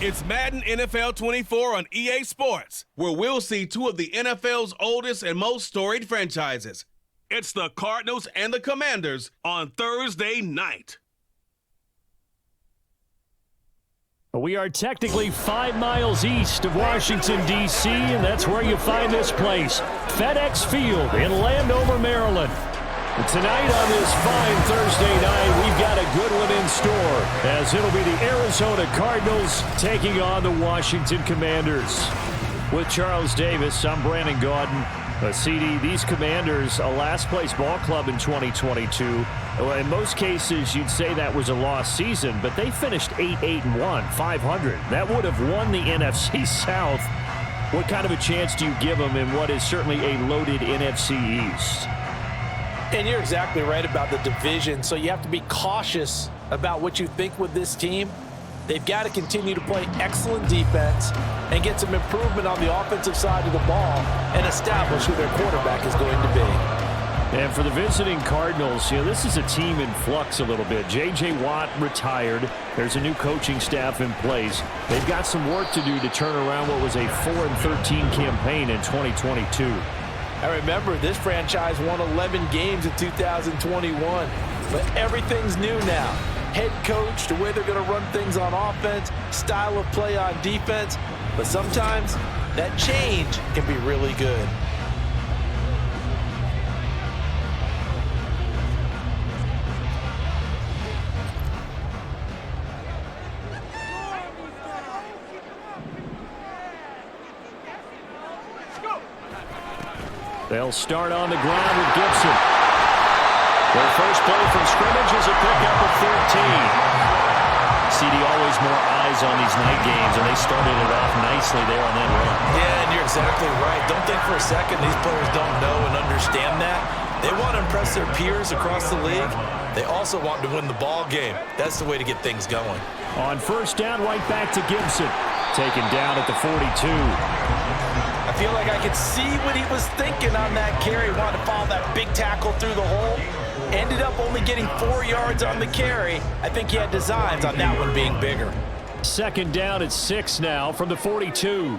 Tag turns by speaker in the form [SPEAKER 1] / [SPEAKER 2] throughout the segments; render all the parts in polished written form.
[SPEAKER 1] It's Madden NFL 24 on EA Sports, where we'll see two of the NFL's oldest and most storied franchises. It's the Cardinals and the Commanders on Thursday night.
[SPEAKER 2] We are technically 5 miles east of Washington, D.C., and that's where you find this place, FedEx Field in Landover, Maryland. Tonight on this fine Thursday night, we've got a good one in store, as it'll be the Arizona Cardinals taking on the Washington Commanders. With Charles Davis, I'm Brandon Gaudin. CD, these Commanders, a last-place ball club in 2022. In most cases, you'd say that was a lost season, but they finished 8-1, 500. That would have won the NFC South. What kind of a chance do you give them in what is certainly a loaded NFC East?
[SPEAKER 3] And you're exactly right about the division, so you have to be cautious about what you think with this team. They've got to continue to play excellent defense and get some improvement on the offensive side of the ball and establish who their quarterback is going to be.
[SPEAKER 2] And for the visiting Cardinals, this is a team in flux a little bit. J.J. Watt retired. There's a new coaching staff in place. They've got some work to do to turn around what was a 4-13 campaign in 2022.
[SPEAKER 3] I remember this franchise won 11 games in 2021, but everything's new now. Head coach, the way they're going to run things on offense, style of play on defense, but sometimes that change can be really good.
[SPEAKER 2] They'll start on the ground with Gibson. Their first play from scrimmage is a pickup of 13. CD, always more eyes on these night games, and they started it off nicely there on that run.
[SPEAKER 3] Yeah, and you're exactly right. Don't think for a second these players don't know and understand that. They want to impress their peers across the league. They also want to win the ball game. That's the way to get things going.
[SPEAKER 2] On first down, right back to Gibson. Taken down at the 42.
[SPEAKER 3] I feel like I could see what he was thinking on that carry. Wanted to follow that big tackle through the hole. Ended up only getting 4 yards on the carry. I think he had designs on that one being bigger.
[SPEAKER 2] Second down at 6 now from the 42.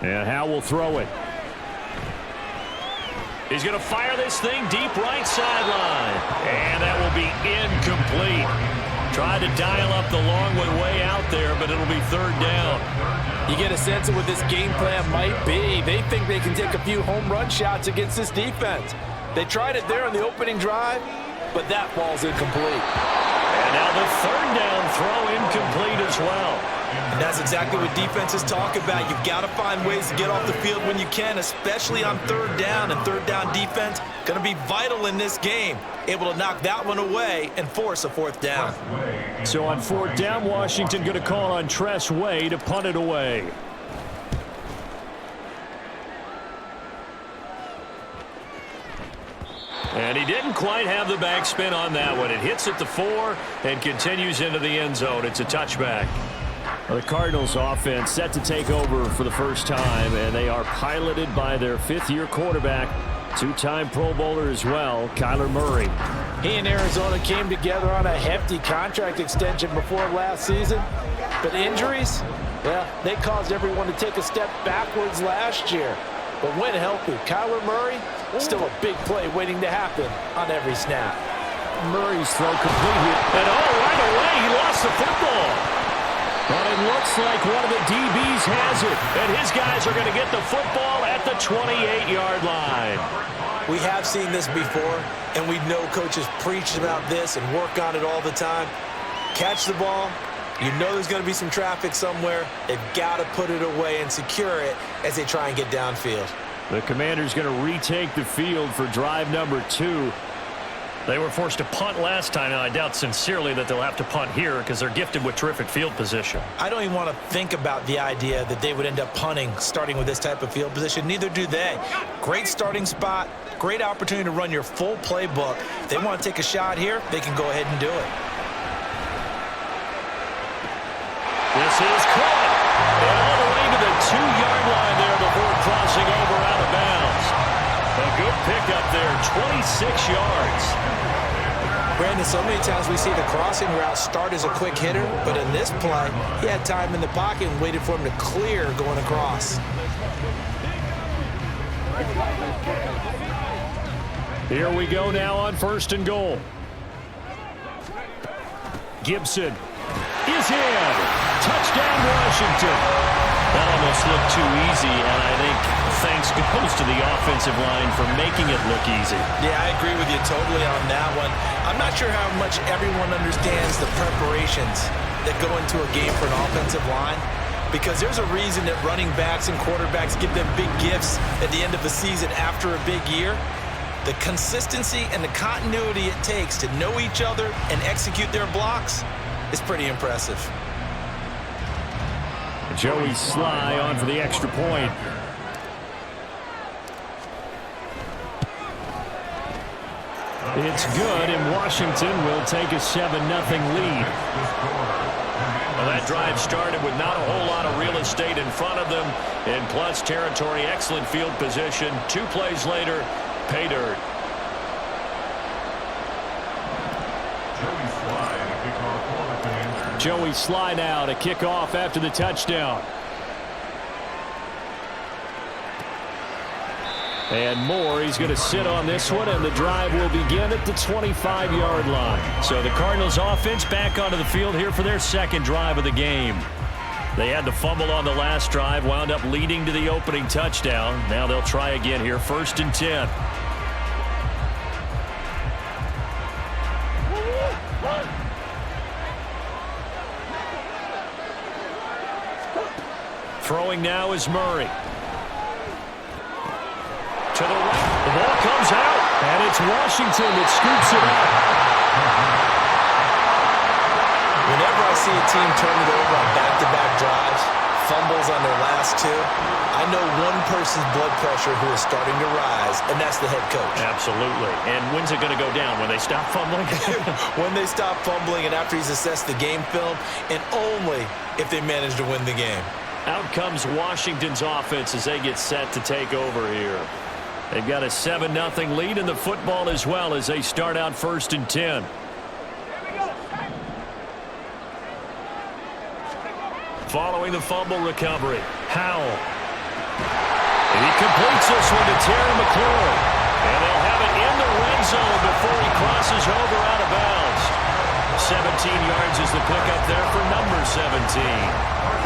[SPEAKER 2] And Howe will throw it. He's going to fire this thing deep right sideline. And that will be incomplete. Tried to dial up the long way out there, but it'll be third down.
[SPEAKER 3] You get a sense of what this game plan might be. They think they can take a few home run shots against this defense. They tried it there on the opening drive, but that ball's incomplete.
[SPEAKER 2] And now the third down throw incomplete as well.
[SPEAKER 3] And that's exactly what defenses talk about. You've got to find ways to get off the field when you can, especially on third down. And third down defense going to be vital in this game. Able to knock that one away and force a fourth down.
[SPEAKER 2] So on fourth down, Washington going to call on Tress Way to punt it away. And he didn't quite have the backspin on that one. It hits at the 4 and continues into the end zone. It's a touchback. Well, the Cardinals offense set to take over for the first time, and they are piloted by their fifth-year quarterback, two-time Pro Bowler as well, Kyler Murray.
[SPEAKER 3] He and Arizona came together on a hefty contract extension before last season, but injuries, well, they caused everyone to take a step backwards last year. But when healthy, Kyler Murray, still a big play waiting to happen on every snap.
[SPEAKER 2] Murray's throw complete here. And right away, he lost the football. But it looks like one of the DBs has it. And his guys are going to get the football at the 28-yard line.
[SPEAKER 3] We have seen this before, and we know coaches preach about this and work on it all the time. Catch the ball. You know there's going to be some traffic somewhere. They've got to put it away and secure it as they try and get downfield.
[SPEAKER 2] The Commanders going to retake the field for drive number 2. They were forced to punt last time, and I doubt sincerely that they'll have to punt here because they're gifted with terrific field position.
[SPEAKER 3] I don't even want to think about the idea that they would end up punting starting with this type of field position. Neither do they. Great starting spot, great opportunity to run your full playbook. If they want to take a shot here, they can go ahead and do it.
[SPEAKER 2] This is caught. And all the way to the 2-yard line there before crossing over out of bounds. A good pickup there, 26 yards.
[SPEAKER 3] Brandon, so many times we see the crossing route start as a quick hitter, but in this play, he had time in the pocket and waited for him to clear going across.
[SPEAKER 2] Here we go now on 1st and goal. Gibson is in. Touchdown, Washington.
[SPEAKER 4] That almost looked too easy, and I think thanks goes to the offensive line for making it look easy.
[SPEAKER 3] Yeah, I agree with you totally on that one. I'm not sure how much everyone understands the preparations that go into a game for an offensive line, because there's a reason that running backs and quarterbacks give them big gifts at the end of the season after a big year. The consistency and the continuity it takes to know each other and execute their blocks is pretty impressive.
[SPEAKER 2] Joey Sly on for the extra point. It's good, and Washington will take a 7-0 lead.
[SPEAKER 4] Well, that drive started with not a whole lot of real estate in front of them. In plus territory, excellent field position. 2 plays later, pay dirt.
[SPEAKER 2] Joey Sly now to kick off after the touchdown. And Moore, he's going to sit on this one, and the drive will begin at the 25-yard line. So the Cardinals offense back onto the field here for their second drive of the game. They had to fumble on the last drive, wound up leading to the opening touchdown. Now they'll try again here, 1st and 10. Throwing now is Murray. To the right. The ball comes out. And it's Washington that scoops it up.
[SPEAKER 3] Whenever I see a team turn it over on back-to-back drives, fumbles on their last 2, I know one person's blood pressure who is starting to rise, and that's the head coach.
[SPEAKER 4] Absolutely. And when's it going to go down? When they stop fumbling?
[SPEAKER 3] When they stop fumbling and after he's assessed the game film, and only if they manage to win the game.
[SPEAKER 2] Out comes Washington's offense as they get set to take over here. They've got a 7-0 lead in the football as well as they start out 1st and 10. Following the fumble recovery, Howell. And he completes this one to Terry McLaurin. And they'll have it in the red zone before he crosses over out of bounds. 17 yards is the pickup there for number 17.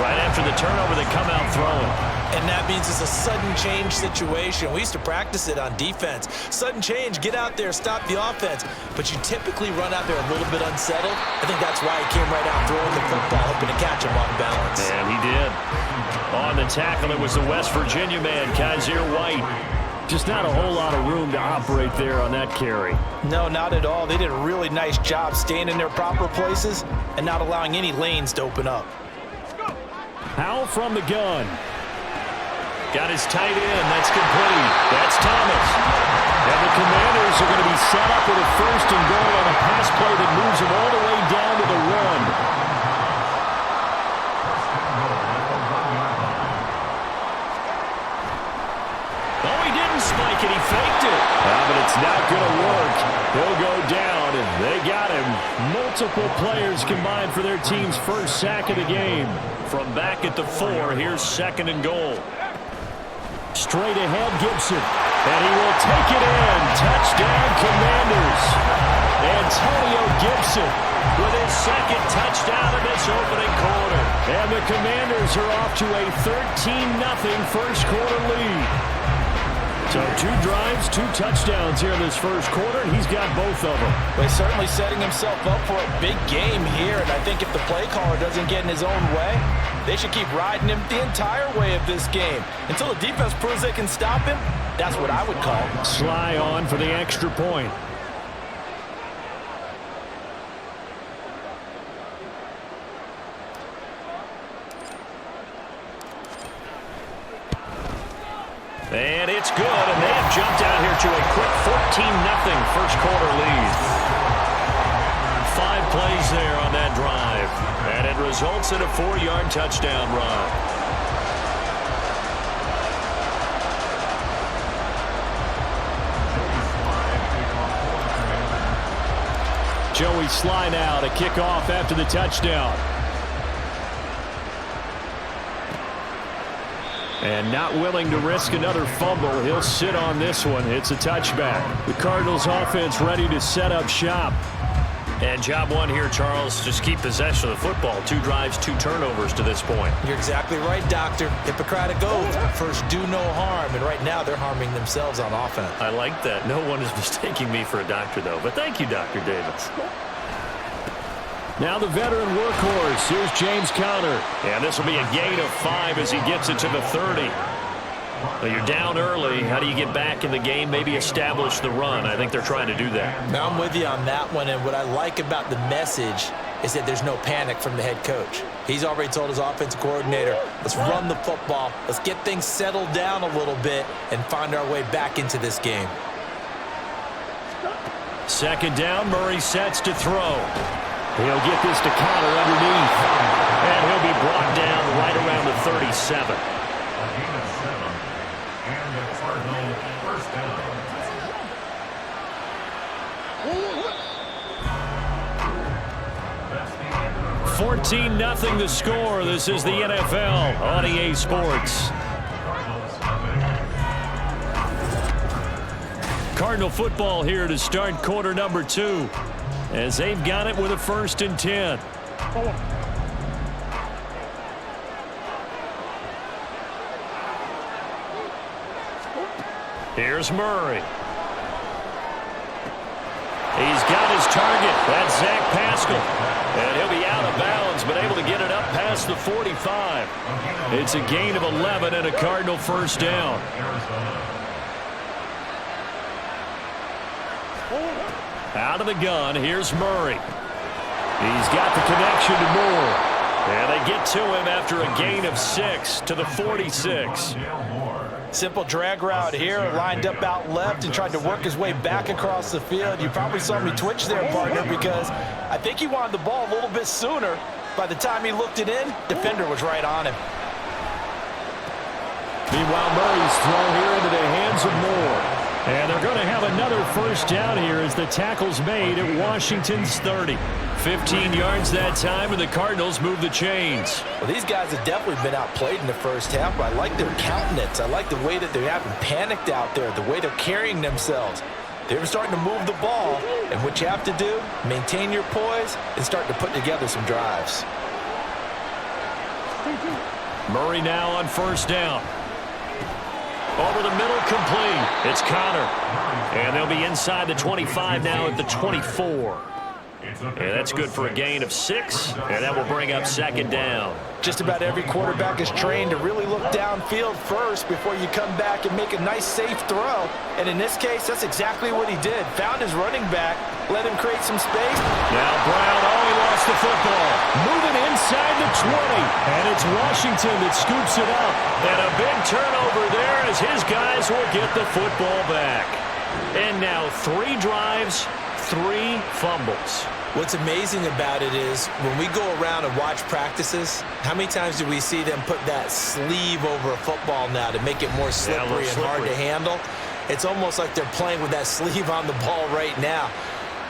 [SPEAKER 2] Right after the turnover, they come out throwing.
[SPEAKER 3] And that means it's a sudden change situation. We used to practice it on defense. Sudden change, get out there, stop the offense. But you typically run out there a little bit unsettled. I think that's why he came right out throwing the football, hoping to catch him on balance.
[SPEAKER 2] And he did. On the tackle, it was the West Virginia man, Kaiser White. Just not a whole lot of room to operate there on that carry.
[SPEAKER 3] No, not at all. They did a really nice job staying in their proper places and not allowing any lanes to open up.
[SPEAKER 2] Howell from the gun. Got his tight end. That's complete. That's Thomas. And the Commanders are going to be set up with a 1st and goal on a pass play that moves them all the way down to the 1. Spike it, he faked it. But it's not going to work. He'll go down, and they got him. Multiple players combined for their team's first sack of the game. From back at the 4, here's 2nd and goal. Straight ahead, Gibson. And he will take it in. Touchdown, Commanders. Antonio Gibson with his 2nd touchdown in this opening quarter. And the Commanders are off to a 13-0 first quarter lead. So 2 drives, 2 touchdowns here in this first quarter, and he's got both of them.
[SPEAKER 3] Well, he's certainly setting himself up for a big game here, and I think if the play caller doesn't get in his own way, they should keep riding him the entire way of this game. Until the defense proves they can stop him, that's what I would call.
[SPEAKER 2] Sly on for the extra point. And it's good, and they have jumped out here to a quick 14-0 first quarter lead. 5 plays there on that drive, and it results in a 4-yard touchdown run. Joey Sly now to kick off after the touchdown. And not willing to risk another fumble. He'll sit on this one. It's a touchback. The Cardinals offense ready to set up shop.
[SPEAKER 4] And job one here, Charles, just keep possession of the football. 2 drives, 2 turnovers to this point.
[SPEAKER 3] You're exactly right, Doctor. Hippocratic oath. First, do no harm. And right now, they're harming themselves on offense.
[SPEAKER 4] I like that. No one is mistaking me for a doctor, though. But thank you, Dr. Davis.
[SPEAKER 2] Now the veteran workhorse. Here's James Conner.
[SPEAKER 4] And this will be a gain of 5 as he gets it to the 30. Well, you're down early. How do you get back in the game? Maybe establish the run. I think they're trying to do that.
[SPEAKER 3] Now I'm with you on that one. And what I like about the message is that there's no panic from the head coach. He's already told his offensive coordinator, let's run the football. Let's get things settled down a little bit and find our way back into this game.
[SPEAKER 2] Second down, Murray sets to throw. He'll get this to Conner underneath.
[SPEAKER 4] And he'll be brought down right around the 37.
[SPEAKER 5] And the Cardinals first down.
[SPEAKER 2] 14-0 the score. This is the NFL on EA Sports. Cardinal football here to start quarter number 2 as they've got it with a 1st and 10.
[SPEAKER 4] Here's Murray. He's got his target. That's Zach Pascal. And he'll be out of bounds, but able to get it up past the 45.
[SPEAKER 2] It's a gain of 11 and a Cardinal 1st down. Out of the gun, here's Murray. He's got the connection to Moore.
[SPEAKER 4] And they get to him after a gain of 6 to the 46.
[SPEAKER 3] Simple drag route here, lined up out left and tried to work his way back across the field. You probably saw me twitch there, partner, because I think he wanted the ball a little bit sooner. By the time he looked it in, defender was right on him.
[SPEAKER 2] Meanwhile, Murray's throw here into the hands of Moore. And they're going to have another 1st down here as the tackle's made at Washington's 30. 15 yards that time, and the Cardinals move the chains.
[SPEAKER 3] Well, these guys have definitely been outplayed in the first half, but I like their countenance. I like the way that they haven't panicked out there, the way they're carrying themselves. They're starting to move the ball, and what you have to do, maintain your poise and start to put together some drives.
[SPEAKER 2] Murray now on 1st down.
[SPEAKER 4] Over the middle, complete. It's Conner. And they'll be inside the 25 now at the 24. And that's good for a gain of 6. And that will bring up 2nd down.
[SPEAKER 3] Just about every quarterback is trained to really look downfield first before you come back and make a nice, safe throw. And in this case, that's exactly what he did. Found his running back, let him create some space.
[SPEAKER 2] Now Brown, he lost the football. Moving inside the 20. And it's Washington that scoops it up.
[SPEAKER 4] And a big turnover there as his guys will get the football back. And now 3 drives, 3 fumbles.
[SPEAKER 3] What's amazing about it is when we go around and watch practices, how many times do we see them put that sleeve over a football now to make it more slippery and hard to handle? It's almost like they're playing with that sleeve on the ball right now.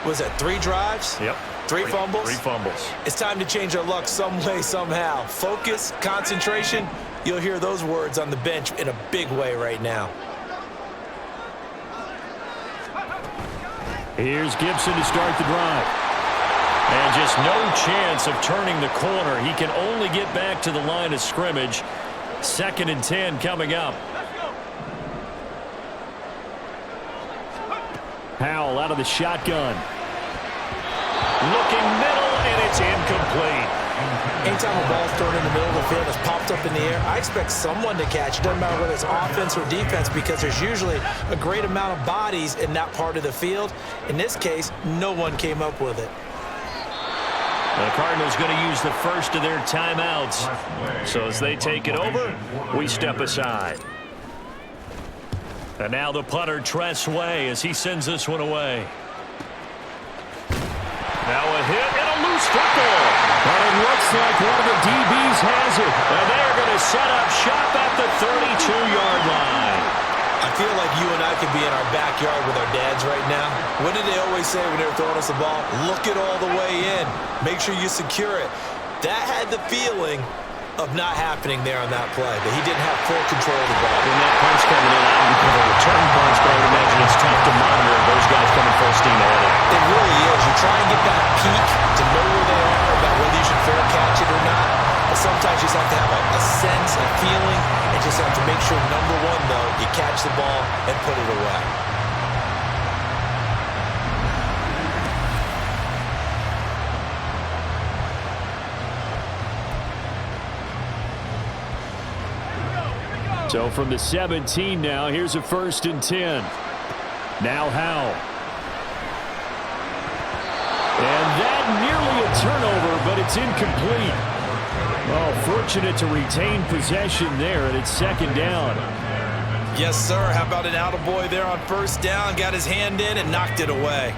[SPEAKER 3] Was that 3 drives?
[SPEAKER 4] Yep.
[SPEAKER 3] 3 fumbles?
[SPEAKER 4] 3 fumbles.
[SPEAKER 3] It's time to change our luck some way, somehow. Focus, concentration, you'll hear those words on the bench in a big way right now.
[SPEAKER 2] Here's Gibson to start the drive.
[SPEAKER 4] And just no chance of turning the corner. He can only get back to the line of scrimmage.
[SPEAKER 2] 2nd and 10 coming up. Howell out of the shotgun.
[SPEAKER 4] Looking middle, and it's incomplete.
[SPEAKER 3] Anytime a ball's thrown in the middle of the field, it's popped up in the air, I expect someone to catch. It doesn't matter whether it's offense or defense, because there's usually a great amount of bodies in that part of the field. In this case, no one came up with it.
[SPEAKER 4] The Cardinals going to use the first of their timeouts. So as they take it over, we step aside.
[SPEAKER 2] And now the punter, Tress Way, as he sends this one away.
[SPEAKER 4] Now a hit and a loose football.
[SPEAKER 2] But it looks like one of the DBs has it.
[SPEAKER 4] And they're going to set up shop at the 32-yard line.
[SPEAKER 3] I feel like you and I could be in our backyard with our dads right now. What did they always say when they were throwing us the ball? Look it all the way in. Make sure you secure it. That had the feeling of not happening there on that play, but he didn't have full control of the ball.
[SPEAKER 4] When that punch coming in out because of return punch, but I would imagine it's tough to monitor those guys coming full steam ahead.
[SPEAKER 3] It really is. You try and get that peek to know where they are, about whether you should fair catch it or not. But sometimes you just have to have a sense, a feeling, and just have to make sure, number one, though, you catch the ball and put it away.
[SPEAKER 2] So from the 17 now, here's a 1st and 10. Now Howell. And that nearly a turnover, but it's incomplete. Well, fortunate to retain possession there, and it's 2nd down.
[SPEAKER 3] Yes, sir. How about an attaboy there on 1st down? Got his hand in and knocked it away.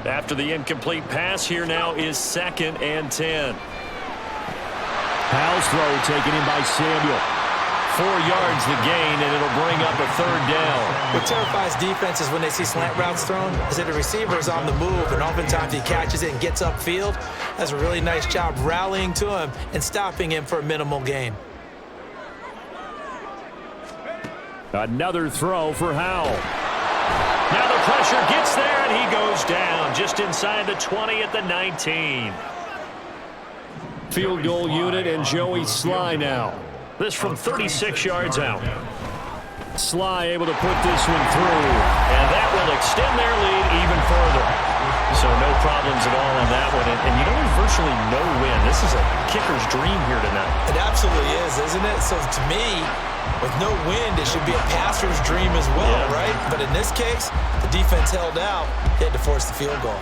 [SPEAKER 4] After the incomplete pass, here now is 2nd and 10.
[SPEAKER 2] Howell's throw taken in by Samuel. 4 yards the gain, and it'll bring up a 3rd down.
[SPEAKER 3] What terrifies defenses when they see slant routes thrown is that the receiver is on the move, and oftentimes he catches it and gets upfield. Does a really nice job rallying to him and stopping him for a minimal gain.
[SPEAKER 2] Another throw for Howell.
[SPEAKER 4] Now the pressure gets there, and he goes down just inside the 20 at the 19.
[SPEAKER 2] Field goal unit and Joey Sly now.
[SPEAKER 4] This from 36 yards out.
[SPEAKER 2] Sly able to put this one through.
[SPEAKER 4] And that will extend their lead even further. So no problems at all on that one. And you know, there's virtually no win. This is a kicker's dream here tonight.
[SPEAKER 3] It absolutely is, isn't it? So to me, with no wind, it should be a passer's dream as well, right? But in this case, the defense held out. They had to force the field goal.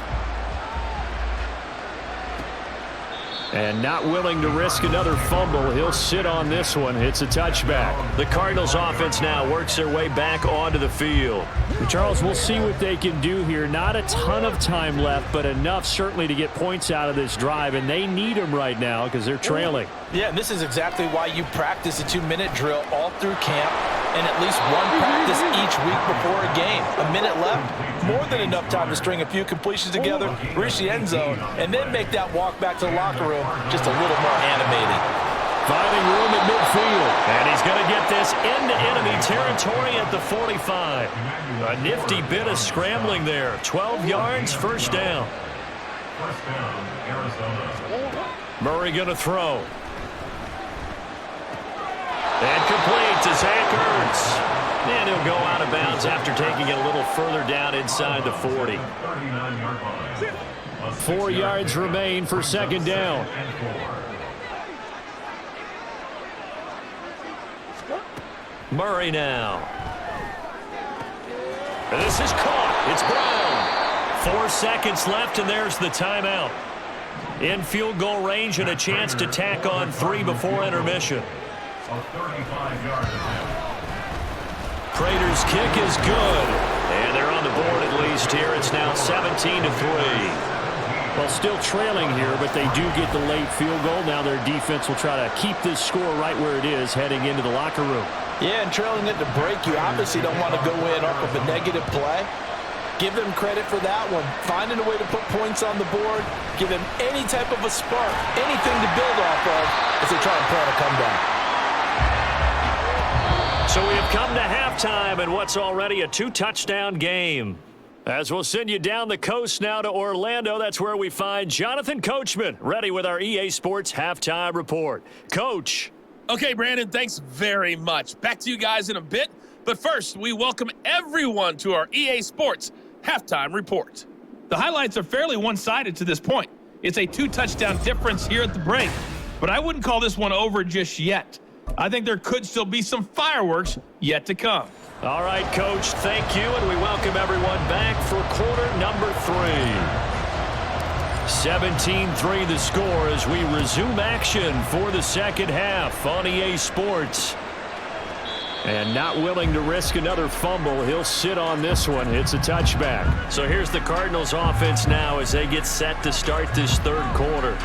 [SPEAKER 2] And not willing to risk another fumble. He'll sit on this one. It's a touchback.
[SPEAKER 4] The Cardinals offense now works their way back onto the field.
[SPEAKER 2] Charles, we'll see what they can do here. Not a ton of time left, but enough certainly to get points out of this drive. And they need them right now because they're trailing.
[SPEAKER 3] Yeah, and this is exactly why you practice a 2-minute drill all through camp and at least one practice each week before a game. A minute left, more than enough time to string a few completions together, reach the end zone, and then make that walk back to the locker room just a little more animated.
[SPEAKER 2] Finding room at midfield.
[SPEAKER 4] And he's going to get this into enemy territory at the 45. A nifty bit of scrambling there. 12 yards, 1st down. Murray going to throw. And complete to Zach Ertz. And he'll go out of bounds after taking it a little further down inside the 40.
[SPEAKER 2] 4 yards remain for 2nd down.
[SPEAKER 4] Murray now. And this is caught. It's Brown. 4 seconds left, and there's the timeout. In field goal range and a chance to tack on 3 before intermission. Prater's kick is good. And they're on the board at least here. It's now 17-3.
[SPEAKER 2] Well, still trailing here, but they do get the late field goal. Now their defense will try to keep this score right where it is heading into the locker room.
[SPEAKER 3] Yeah, and trailing it to break, you obviously don't want to go in off of a negative play. Give them credit for that one. Finding a way to put points on the board. Give them any type of a spark, anything to build off of as they try and plan a comeback.
[SPEAKER 4] So we have come to halftime in what's already a 2-touchdown game. As we'll send you down the coast now to Orlando, that's where we find Jonathan Coachman, ready with our EA Sports Halftime Report. Coach.
[SPEAKER 6] Okay, Brandon, thanks very much. Back to you guys in a bit. But first, we welcome everyone to our EA Sports Halftime Report. The highlights are fairly one-sided to this point. It's a 2-touchdown difference here at the break. But I wouldn't call this one over just yet. I think there could still be some fireworks yet to come.
[SPEAKER 4] All right, Coach, thank you, and we welcome everyone back for quarter number 3. 17-3 the score as we resume action for the second half on EA Sports. And not willing to risk another fumble, he'll sit on this one. It's a touchback. So here's the Cardinals offense now as they get set to start this third quarter.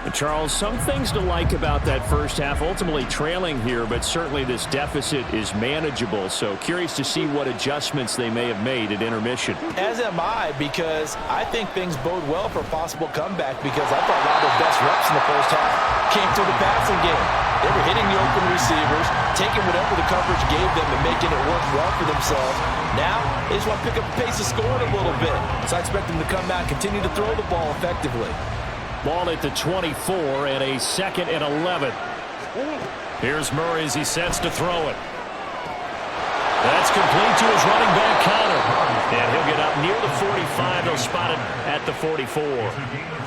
[SPEAKER 2] And Charles, some things to like about that first half. Ultimately trailing here, but certainly this deficit is manageable. So curious to see what adjustments they may have made at intermission.
[SPEAKER 3] As am I, because I think things bode well for a possible comeback, because I thought a lot of their best reps in the first half came through the passing game. They were hitting the open receivers, taking whatever the coverage gave them and making it work well for themselves. Now, they just want to pick up the pace of scoring a little bit. So I expect them to come out and continue to throw the ball effectively.
[SPEAKER 2] Ball at the 24 and a 2nd and 11.
[SPEAKER 4] Here's Murray as he sets to throw it. That's complete to his running back, Connor. And he'll get up near the 45. They'll spot it at the 44.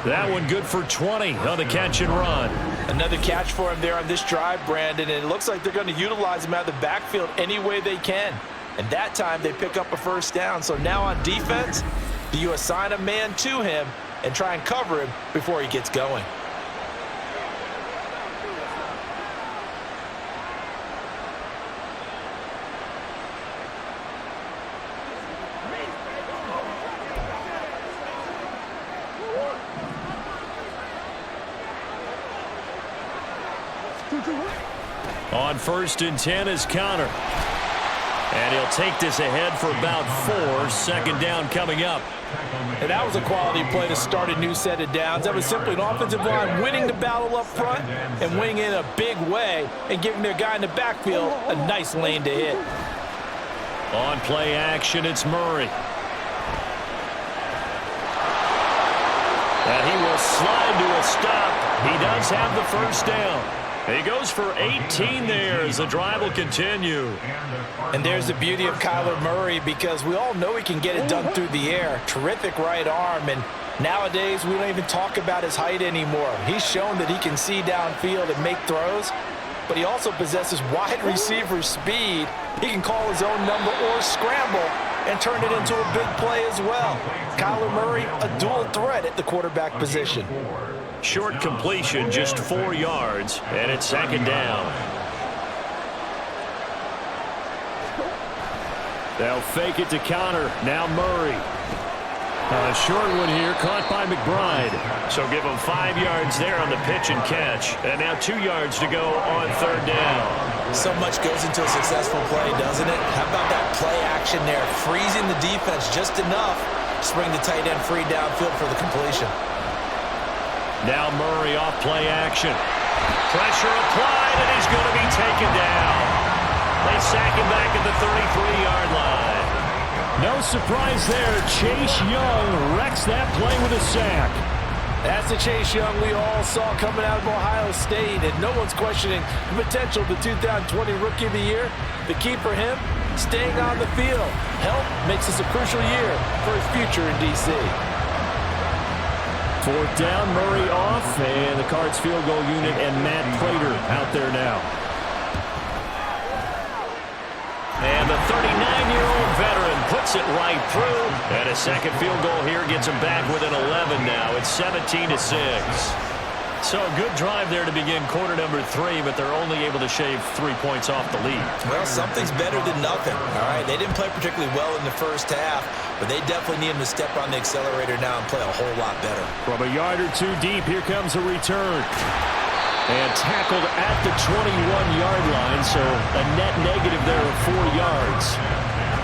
[SPEAKER 4] That one good for 20 on the catch and run.
[SPEAKER 3] Another catch for him there on this drive, Brandon, and it looks like they're going to utilize him out of the backfield any way they can. And that time they pick up a first down. So now on defense, do you assign a man to him and try and cover him before he gets going?
[SPEAKER 2] On 1st and 10 is Connor. And he'll take this ahead for about 4. 2nd down coming up.
[SPEAKER 3] And that was a quality play to start a new set of downs. That was simply an offensive line winning the battle up front and winning in a big way and giving their guy in the backfield a nice lane to hit.
[SPEAKER 2] On play action, it's Murray. And he will slide to a stop. He does have the first down. He goes for 18 there as the drive will continue.
[SPEAKER 3] And there's the beauty of Kyler Murray, because we all know he can get it done through the air. Terrific right arm, and nowadays we don't even talk about his height anymore. He's shown that he can see downfield and make throws, but he also possesses wide receiver speed. He can call his own number or scramble and turn it into a big play as well. Kyler Murray, a dual threat at the quarterback position.
[SPEAKER 2] Short completion, just 4 yards, and it's 2nd down. They'll fake it to Connor. Now Murray. A short one here, caught by McBride. So give him 5 yards there on the pitch and catch. And now 2 yards to go on 3rd down.
[SPEAKER 3] So much goes into a successful play, doesn't it? How about that play action there? Freezing the defense just enough to bring the tight end free downfield for the completion.
[SPEAKER 2] Now Murray off play action. Pressure applied, and he's going to be taken down. They sack him back at the 33-yard line. No surprise there. Chase Young wrecks that play with a sack.
[SPEAKER 3] That's the Chase Young we all saw coming out of Ohio State, and no one's questioning the potential of the 2020 Rookie of the Year. The key for him, staying on the field. Health makes this a crucial year for his future in D.C.
[SPEAKER 2] 4th down, Murray off, and the Cards field goal unit and Matt Prater out there now. And the 39-year-old veteran puts it right through. And a second field goal here gets him back within 11 now. It's 17-6. So a good drive there to begin quarter number 3, but they're only able to shave 3 points off the lead.
[SPEAKER 3] Well, something's better than nothing, all right? They didn't play particularly well in the first half, but they definitely need him to step on the accelerator now and play a whole lot better.
[SPEAKER 2] From a yard or 2 deep, here comes a return. And tackled at the 21-yard line, so a net negative there of 4 yards.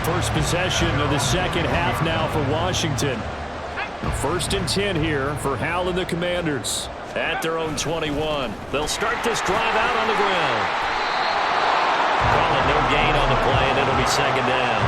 [SPEAKER 2] First possession of the second half now for Washington. 1st and 10 here for Howell and the Commanders. At their own 21. They'll start this drive out on the ground. Calling no gain on the play, and it'll be 2nd down.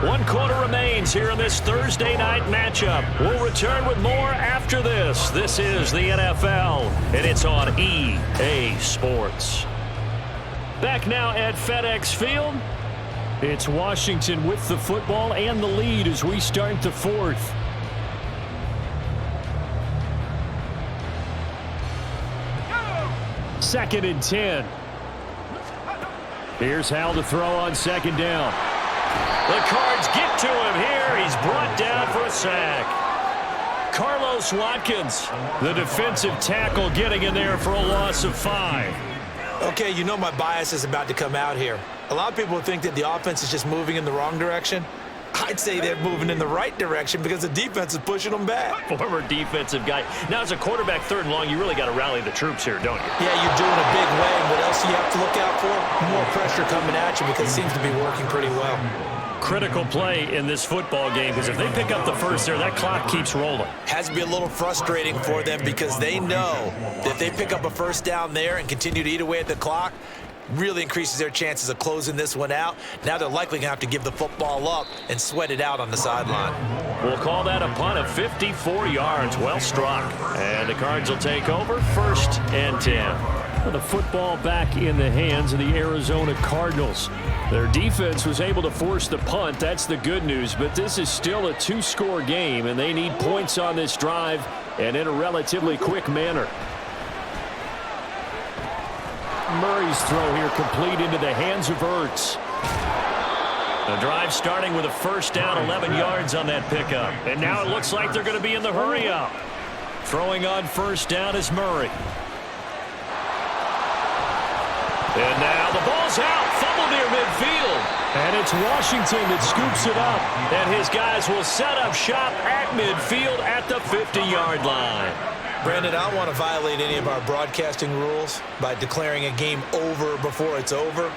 [SPEAKER 2] One quarter remains here in this Thursday night matchup. We'll return with more after this. This is the NFL, and it's on EA Sports. Back now at FedEx Field. It's Washington with the football and the lead as we start the 4th. Second and 10. Here's Howell to throw on 2nd down. The Cards get to him here. He's brought down for a sack. Carlos Watkins, the defensive tackle, getting in there for a loss of 5.
[SPEAKER 3] Okay, you know my bias is about to come out here. A lot of people think that the offense is just moving in the wrong direction. I'd say they're moving in the right direction because the defense is pushing them back.
[SPEAKER 4] Former defensive guy. Now, as a quarterback, 3rd and long, you really got to rally the troops here, don't you?
[SPEAKER 3] Yeah, you do in a big way. And what else do you have to look out for? More pressure coming at you because it seems to be working pretty well.
[SPEAKER 4] Critical play in this football game because if they pick up the first there, that clock keeps rolling.
[SPEAKER 3] Has to be a little frustrating for them because they know that if they pick up a first down there and continue to eat away at the clock, really increases their chances of closing this one out. Now they're likely going to have to give the football up and sweat it out on the sideline.
[SPEAKER 4] We'll call that a punt of 54 yards. Well struck. And the Cards will take over 1st and 10.
[SPEAKER 2] The football back in the hands of the Arizona Cardinals. Their defense was able to force the punt. That's the good news. But this is still a 2-score game, and they need points on this drive and in a relatively quick manner. Murray's throw here complete into the hands of Ertz.
[SPEAKER 4] The drive starting with a first down, 11 yards on that pickup. And now it looks like they're going to be in the hurry-up. Throwing on first down is Murray. And now the ball's out. Fumble near midfield.
[SPEAKER 2] And it's Washington that scoops it up.
[SPEAKER 4] And his guys will set up shop at midfield at the 50-yard line.
[SPEAKER 3] Brandon, I don't want to violate any of our broadcasting rules by declaring a game over before it's over.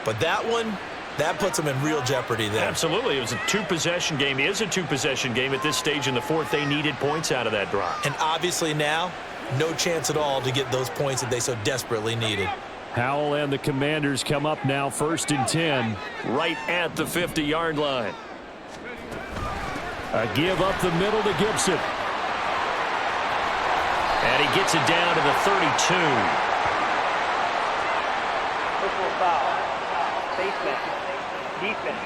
[SPEAKER 3] But that one, that puts them in real jeopardy there.
[SPEAKER 4] Absolutely. It was a 2-possession game. It is a 2-possession game at this stage in the 4th. They needed points out of that drive.
[SPEAKER 3] And obviously now, no chance at all to get those points that they so desperately needed.
[SPEAKER 2] Howell and the Commanders come up now 1st and 10.
[SPEAKER 4] Right at the 50-yard line.
[SPEAKER 2] A give up the middle to Gibson.
[SPEAKER 4] And he gets it down to the 32.
[SPEAKER 7] Personal foul. Defense.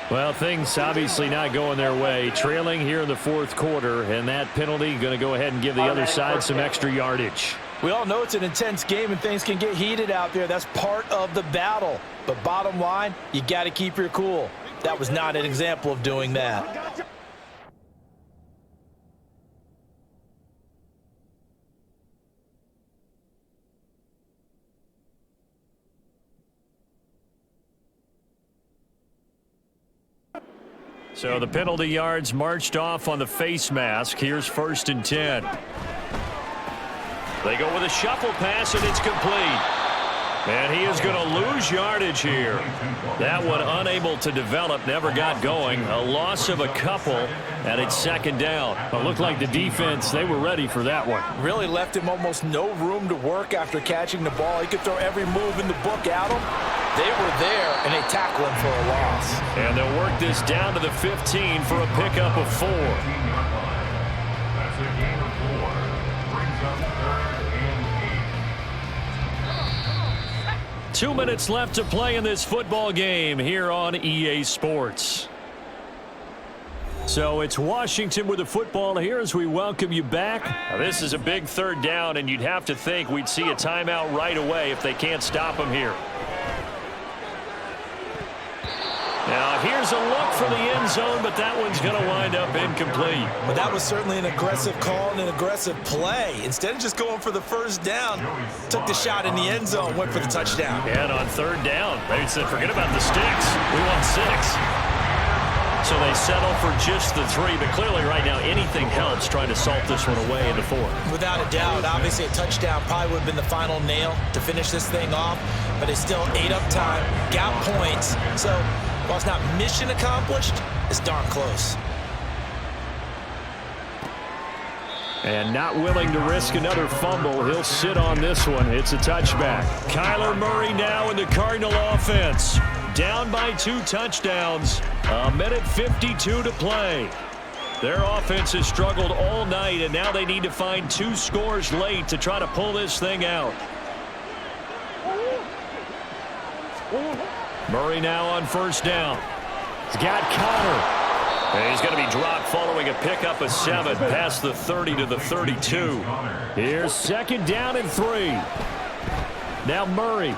[SPEAKER 2] Well, things obviously not going their way. Trailing here in the 4th quarter, and that penalty going to go ahead and give the other side some extra yardage.
[SPEAKER 3] We all know it's an intense game and things can get heated out there. That's part of the battle. But bottom line, you got to keep your cool. That was not an example of doing that.
[SPEAKER 2] So the penalty yards marched off on the face mask. Here's 1st and 10.
[SPEAKER 4] They go with a shuffle pass, and it's complete. And he is going to lose yardage here. That one unable to develop, never got going. A loss of a couple, and it's 2nd down.
[SPEAKER 2] It looked like the defense, they were ready for that one.
[SPEAKER 3] Really left him almost no room to work after catching the ball. He could throw every move in the book at him. They were there, and they tackle him for a loss.
[SPEAKER 2] And they'll work this down to the 15 for a pickup of 4.
[SPEAKER 5] That's a gain of 4. Brings up 3rd and 8.
[SPEAKER 2] 2 minutes left to play in this football game here on EA Sports. So it's Washington with the football here as we welcome you back.
[SPEAKER 4] Now, this is a big 3rd down, and you'd have to think we'd see a timeout right away if they can't stop him here. Now, here's a look for the end zone, but that one's going to wind up incomplete.
[SPEAKER 3] But that was certainly an aggressive call and an aggressive play. Instead of just going for the first down, took the shot in the end zone, went for the touchdown.
[SPEAKER 4] And on 3rd down, they said, forget about the sticks. We want 6. So they settle for just the 3, but clearly right now anything helps trying to salt this one away in the 4th.
[SPEAKER 3] Without a doubt, obviously a touchdown probably would have been the final nail to finish this thing off, but they still ate up time, got points. So while it's not mission accomplished, it's darn close.
[SPEAKER 2] And not willing to risk another fumble. He'll sit on this one. It's a touchback. Kyler Murray now in the Cardinal offense. Down by 2 touchdowns. 1:52 to play. Their offense has struggled all night, and now they need to find 2 scores late to try to pull this thing out. Murray now on 1st down. He's got Connor.
[SPEAKER 4] And he's going to be dropped following a pickup of 7 past the 30 to the 32.
[SPEAKER 2] Here's 2nd down and 3. Now Murray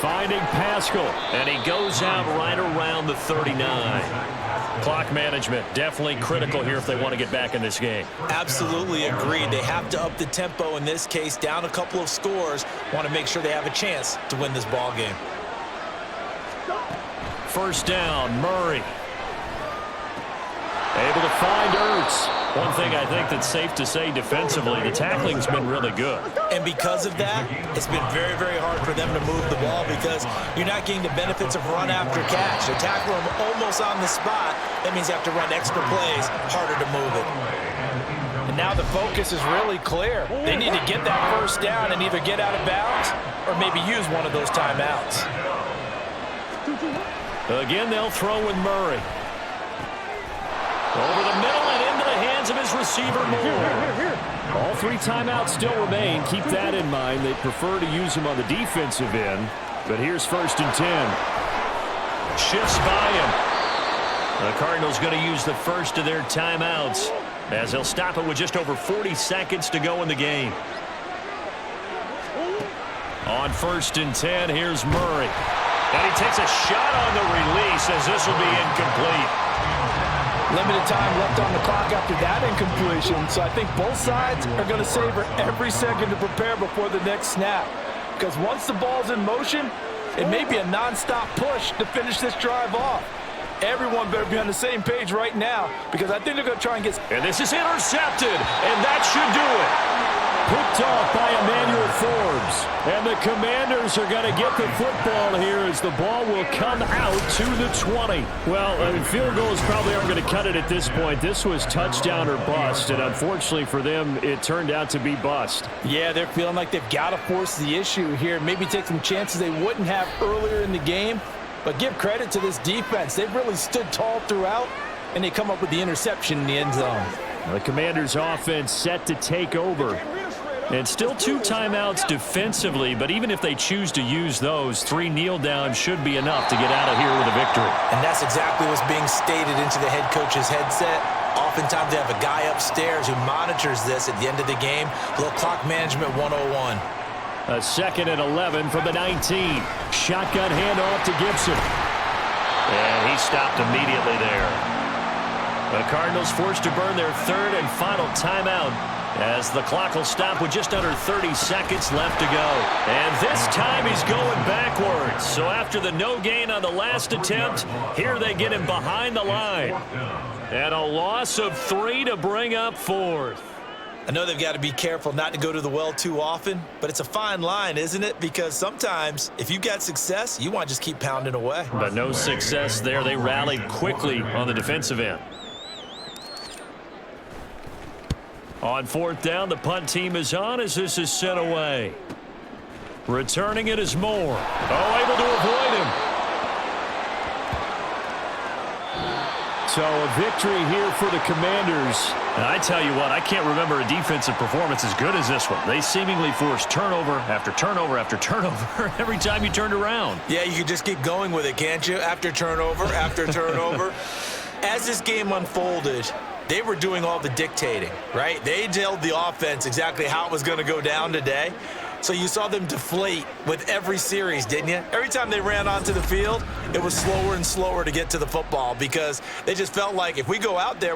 [SPEAKER 2] finding Pascal.
[SPEAKER 4] And he goes out right around the 39. Clock management, definitely critical here if they want to get back in this game.
[SPEAKER 3] Absolutely agreed. They have to up the tempo in this case, down a couple of scores. Want to make sure they have a chance to win this ball game.
[SPEAKER 4] First down, Murray. Able to find Ertz. One thing I think that's safe to say defensively, the tackling's been really good.
[SPEAKER 3] And because of that, it's been very, very hard for them to move the ball because you're not getting the benefits of run after catch. They tackle them almost on the spot. That means you have to run extra plays, harder to move it. And now the focus is really clear. They need to get that first down and either get out of bounds or maybe use one of those timeouts.
[SPEAKER 4] Again, they'll throw with Murray. Over the middle and into the hands of his receiver, Moore.
[SPEAKER 2] All 3 timeouts still remain. Keep that in mind. They prefer to use them on the defensive end. But here's 1st and 10.
[SPEAKER 4] Shifts by him. The Cardinals going to use the first of their timeouts as they'll stop it with just over 40 seconds to go in the game. On 1st and 10, here's Murray. And he takes a shot on the release as this will be incomplete.
[SPEAKER 3] Limited time left on the clock after that incompletion, so I think both sides are going to savor every second to prepare before the next snap. Because once the ball's in motion, it may be a non-stop push to finish this drive off. Everyone better be on the same page right now because I think they're going to try and get...
[SPEAKER 4] And this is intercepted, and that should do it.
[SPEAKER 2] Picked off by Emmanuel Forbes. And the Commanders are going to get the football here as the ball will come out to the 20. Well, field goals probably aren't going to cut it at this point. This was touchdown or bust, and unfortunately for them, it turned out to be bust.
[SPEAKER 3] Yeah, they're feeling like they've got to force the issue here. Maybe take some chances they wouldn't have earlier in the game. But give credit to this defense. They've really stood tall throughout, and they come up with the interception in the end zone.
[SPEAKER 2] The Commanders' offense set to take over. And still 2 timeouts defensively, but even if they choose to use those, 3 kneel downs should be enough to get out of here with a victory.
[SPEAKER 3] And that's exactly what's being stated into the head coach's headset. Oftentimes they have a guy upstairs who monitors this at the end of the game. A little clock management 101.
[SPEAKER 2] A 2nd and 11 from the 19. Shotgun handoff to Gibson.
[SPEAKER 4] And he stopped immediately there. The Cardinals forced to burn their 3rd and final timeout as the clock will stop with just under 30 seconds left to go. And this time he's going backwards. So after the no gain on the last attempt, here they get him behind the line. And a loss of 3 to bring up 4th.
[SPEAKER 3] I know they've got to be careful not to go to the well too often, but it's a fine line, isn't it? Because sometimes if you got success, you want to just keep pounding away.
[SPEAKER 4] But no success there. They rallied quickly on the defensive end. On 4th down, the punt team is on as this is sent away. Returning it is Moore. Oh, able to avoid him.
[SPEAKER 2] So a victory here for the Commanders.
[SPEAKER 4] And I tell you what, I can't remember a defensive performance as good as this one. They seemingly forced turnover after turnover after turnover every time you turned around.
[SPEAKER 3] Yeah, you can just keep going with it, can't you? After turnover, after turnover. As this game unfolded, they were doing all the dictating, right? They told the offense exactly how it was going to go down today. So you saw them deflate with every series, didn't you? Every time they ran onto the field, it was slower and slower to get to the football because they just felt like if we go out there,